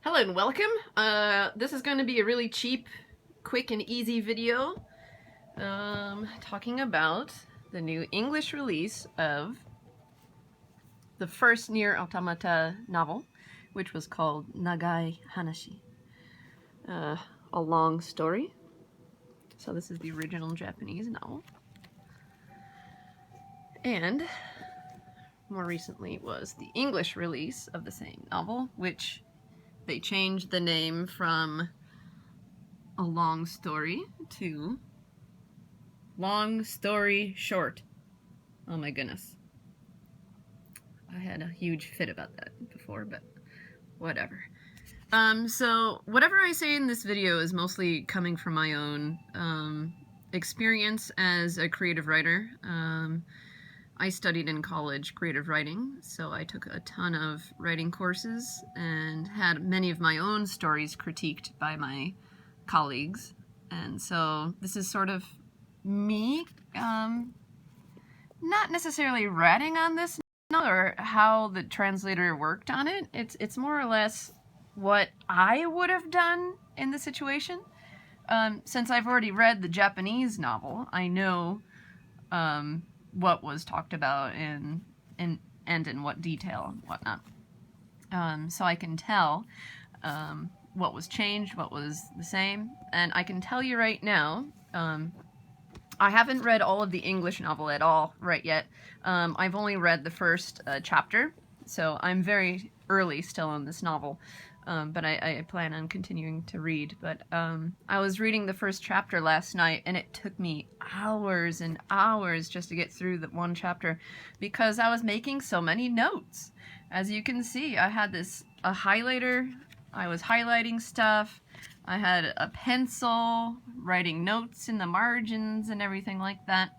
Hello and welcome. This is going to be a really cheap, quick and easy video talking about the new English release of the first NieR Automata novel, which was called Nagai Hanashi. A long story. So this is the original Japanese novel. And more recently was the English release of the same novel, which they changed the name from A Long Story to Long Story Short. Oh my goodness. I had a huge fit about that before, but whatever. So whatever I say in this video is mostly coming from my own experience as a creative writer. I studied in college creative writing, so I took a ton of writing courses and had many of my own stories critiqued by my colleagues. And so this is sort of me, not necessarily ratting on this or how the translator worked on it. It's more or less what I would have done in the situation. Since I've already read the Japanese novel, I know what was talked about and in what detail and whatnot. So I can tell what was changed, what was the same, and I can tell you right now, I haven't read all of the English novel at all right yet. I've only read the first chapter, so I'm very early still in this novel. But I plan on continuing to read. But I was reading the first chapter last night, and it took me hours and hours just to get through that one chapter because I was making so many notes. As you can see, I had a highlighter. I was highlighting stuff. I had a pencil, writing notes in the margins and everything like that.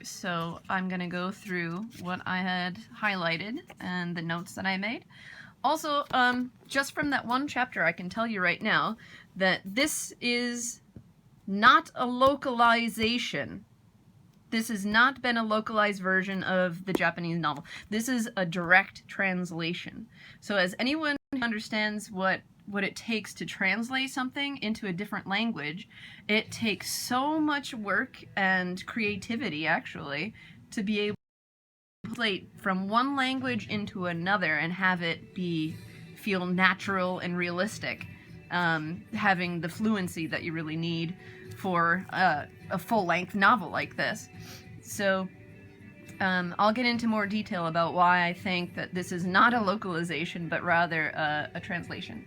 So I'm gonna go through what I had highlighted and the notes that I made. Also, just from that one chapter, I can tell you right now that this is not a localization. This has not been a localized version of the Japanese novel. This is a direct translation. So as anyone who understands what it takes to translate something into a different language, it takes so much work and creativity, actually, to be able translate from one language into another and have it feel natural and realistic, having the fluency that you really need for a full-length novel like this. So I'll get into more detail about why I think that this is not a localization but rather a translation.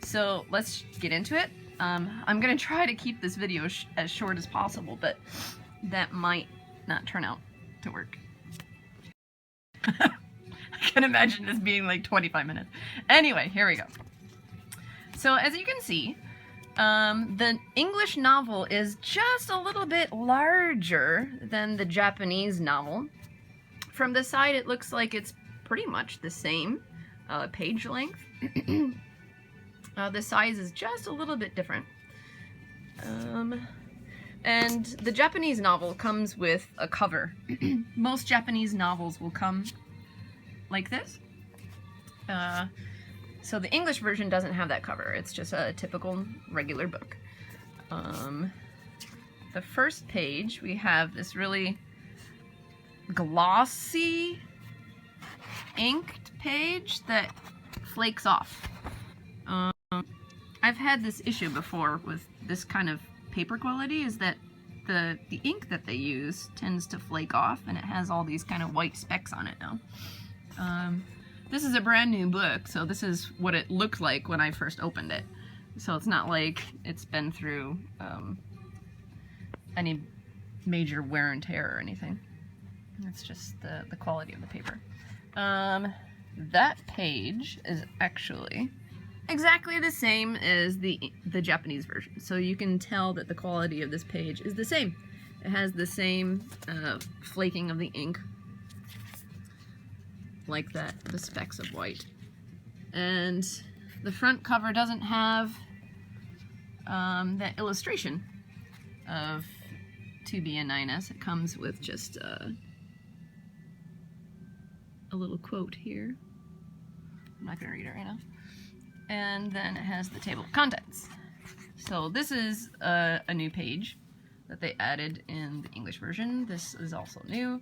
So let's get into it. I'm gonna try to keep this video as short as possible, but that might not turn out to work. I can imagine this being like 25 minutes. Anyway, here we go. So as you can see, the English novel is just a little bit larger than the Japanese novel. From the side, it looks like it's pretty much the same page length. The size is just a little bit different. And the Japanese novel comes with a cover. Most Japanese novels will come like this. So the English version doesn't have that cover. It's just a typical regular book. The first page, we have this really glossy inked page that flakes off. I've had this issue before with this kind of paper quality, is that the ink that they use tends to flake off, and it has all these kind of white specks on it now. This is a brand new book, so this is what it looked like when I first opened it. So it's not like it's been through any major wear and tear or anything. It's just the quality of the paper. That page is actually exactly the same as the Japanese version. So you can tell that the quality of this page is the same. It has the same flaking of the ink, like that, the specks of white. And the front cover doesn't have that illustration of 2B and 9S. It comes with just a little quote here. I'm not going to read it right now. And then it has the table of contents. So this is a new page that they added in the English version. This is also new.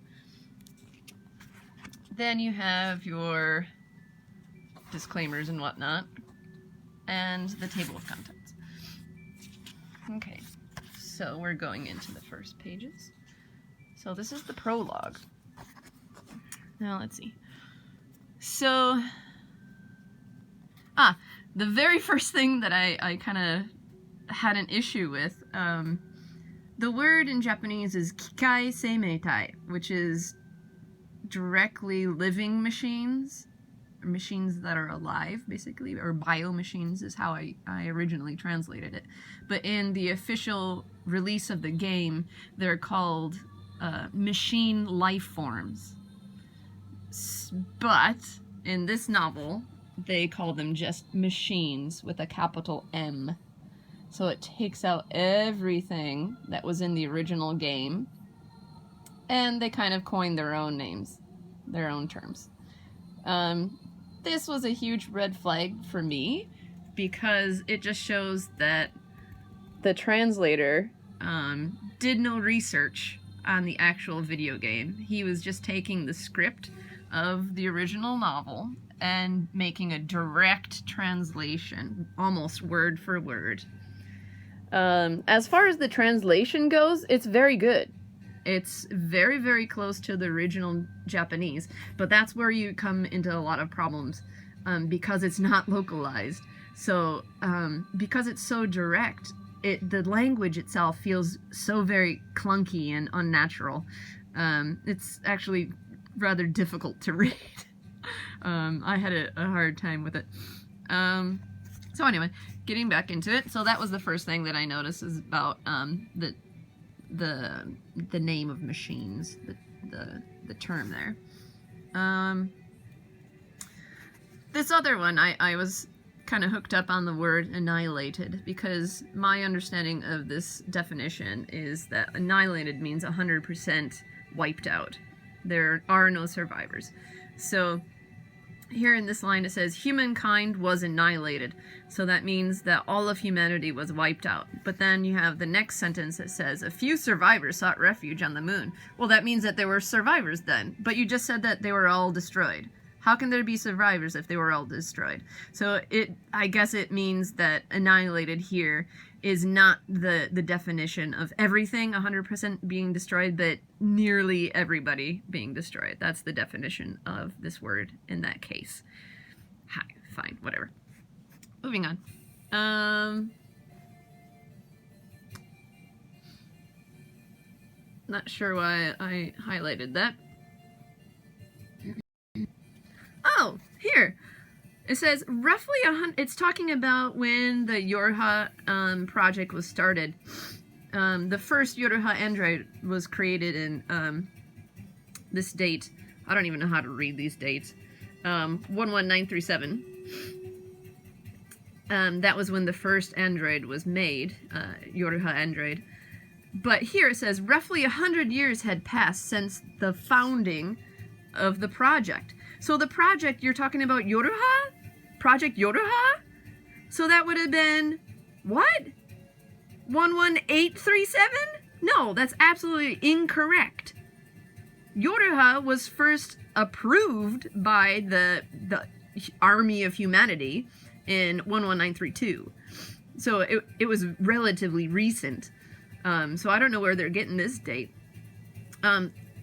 Then you have your disclaimers and whatnot, and the table of contents. Okay, so we're going into the first pages. So this is the prologue. Now let's see. So, the very first thing that I kind of had an issue with, the word in Japanese is kikai seimeitai, which is directly living machines, or machines that are alive, basically, or bio-machines is how I originally translated it. But in the official release of the game, they're called machine life forms. But in this novel, they call them just machines with a capital M. So it takes out everything that was in the original game, and they kind of coined their own names, their own terms. This was a huge red flag for me, because it just shows that the translator did no research on the actual video game. He was just taking the script of the original novel and making a direct translation, almost word for word. As far as the translation goes, it's very good. It's very, very close to the original Japanese, but that's where you come into a lot of problems, because it's not localized. So, because it's so direct, the language itself feels so very clunky and unnatural. It's actually rather difficult to read. I had a hard time with it. So anyway, getting back into it. So that was the first thing that I noticed is about the name of machines, the term there. This other one, I was kind of hooked up on the word annihilated, because my understanding of this definition is that annihilated means 100% wiped out. There are no survivors. So here in this line it says, humankind was annihilated. So that means that all of humanity was wiped out. But then you have the next sentence that says, a few survivors sought refuge on the moon. Well, that means that there were survivors then. But you just said that they were all destroyed. How can there be survivors if they were all destroyed? So I guess it means that annihilated here is not the definition of everything 100% being destroyed, but nearly everybody being destroyed. That's the definition of this word in that case. Hi, fine, whatever. Moving on. Not sure why I highlighted that. Oh, here. It says roughly it's talking about when the Yorha project was started. The first Yorha Android was created in this date. I don't even know how to read these dates. 11937. That was when the first Android was made, Yorha Android. But here it says roughly 100 years had passed since the founding of the project. So the project, you're talking about Yorha? Project Yorha? So that would have been, what? 11837? No, that's absolutely incorrect. Yorha was first approved by the Army of Humanity in 11932. So it was relatively recent. So I don't know where they're getting this date.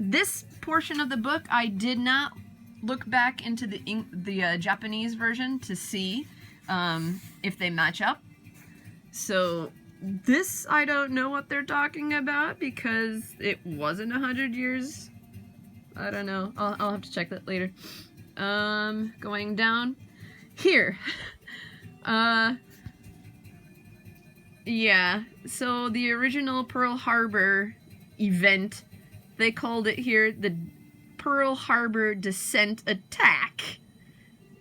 This portion of the book, I did not look back into the Japanese version to see if they match up. So this, I don't know what they're talking about, because it wasn't 100 years. I don't know. I'll have to check that later. Going down here. Yeah, so the original Pearl Harbor event, they called it here the Pearl Harbor Descent Attack.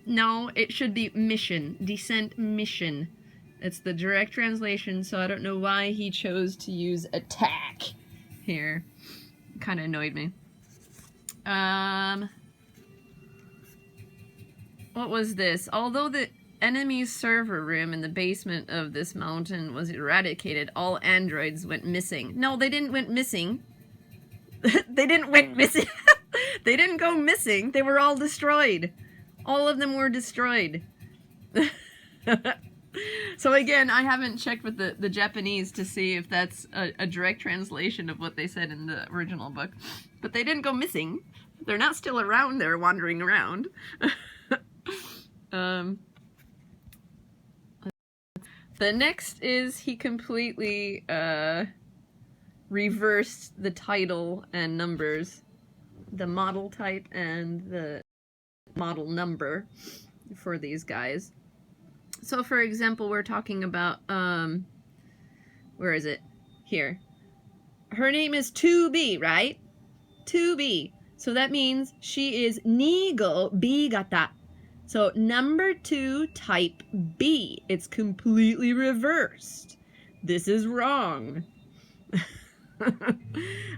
No, it should be mission. Descent mission. It's the direct translation, so I don't know why he chose to use attack here. Kind of annoyed me. what was this? Although the enemy server room in the basement of this mountain was eradicated, all androids went missing. No, they didn't went missing. They didn't went missing. They didn't go missing. They were all destroyed. All of them were destroyed. So again, I haven't checked with the Japanese to see if that's a direct translation of what they said in the original book. But they didn't go missing. They're not still around there wandering around. The next is he completely reversed the title and numbers. The model type and the model number for these guys. So for example, we're talking about, where is it? Here. Her name is 2B, right? 2B. So that means she is Nigo B gata. So number 2, type B. It's completely reversed. This is wrong.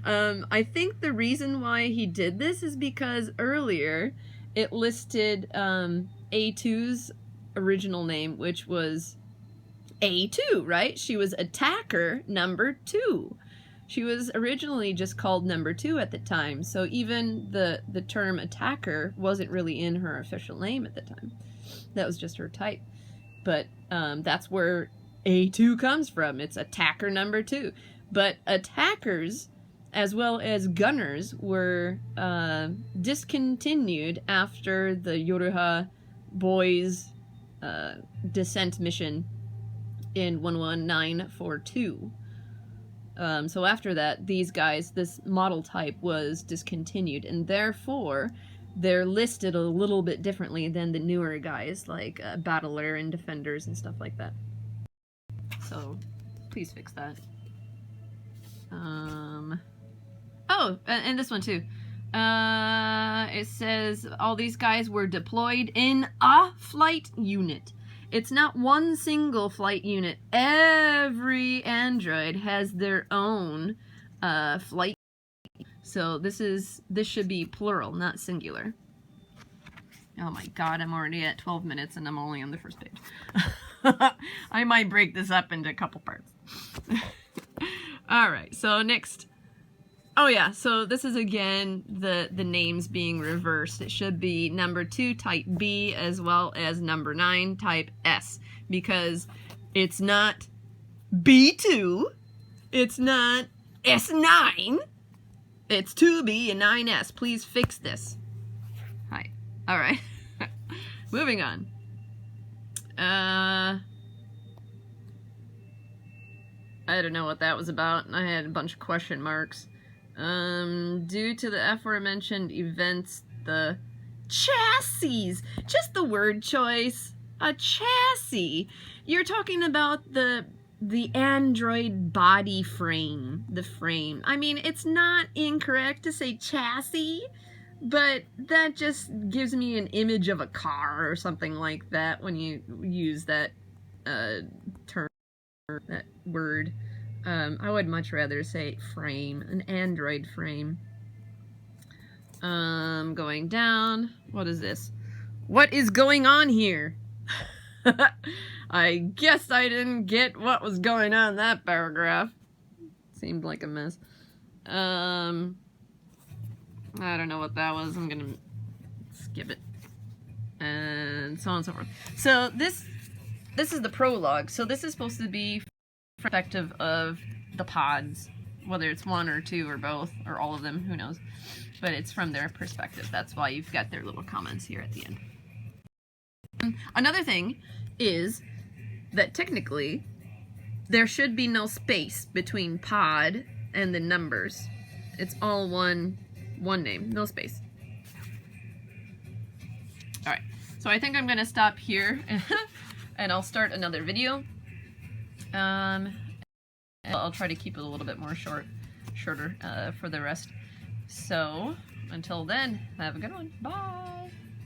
I think the reason why he did this is because earlier it listed A2's original name, which was A2, right? She was attacker number 2. She was originally just called number 2 at the time, so even the term attacker wasn't really in her official name at the time. That was just her type. But that's where A2 comes from. It's attacker number 2. But attackers, as well as gunners, were discontinued after the Yoruha boys' descent mission in 11942. So after that, these guys, this model type was discontinued, and therefore they're listed a little bit differently than the newer guys, like Battler and Defenders and stuff like that. So please fix that. Oh, and this one too. It says all these guys were deployed in a flight unit. It's not one single flight unit. Every android has their own flight. So this should be plural, not singular. Oh my god, I'm already at 12 minutes and I'm only on the first page. I might break this up into a couple parts. Alright, so next. Oh yeah, so this is again the names being reversed. It should be number 2 type B as well as number 9 type S, because it's not B2, it's not S9, it's 2B and 9S. Please fix this. Hi. Alright. Moving on. I don't know what that was about. I had a bunch of question marks. Due to the aforementioned events, the chassis, just the word choice, a chassis. You're talking about the android body frame, the frame. I mean, it's not incorrect to say chassis, but that just gives me an image of a car or something like that when you use that term, that word. I would much rather say frame, an android frame. Going down. What is this? What is going on here? I guess I didn't get what was going on in that paragraph. Seemed like a mess. I don't know what that was. I'm gonna skip it. And so on and so forth. So this is the prologue. So this is supposed to be perspective of the pods, whether it's 1 or 2 or both or all of them, who knows, but it's from their perspective. That's why you've got their little comments here at the end. Another thing is that technically there should be no space between pod and the numbers. It's all one name, no space. Alright, so I think I'm gonna stop here and I'll start another video. I'll try to keep it a little bit more shorter for the rest. So, until then, have a good one. Bye!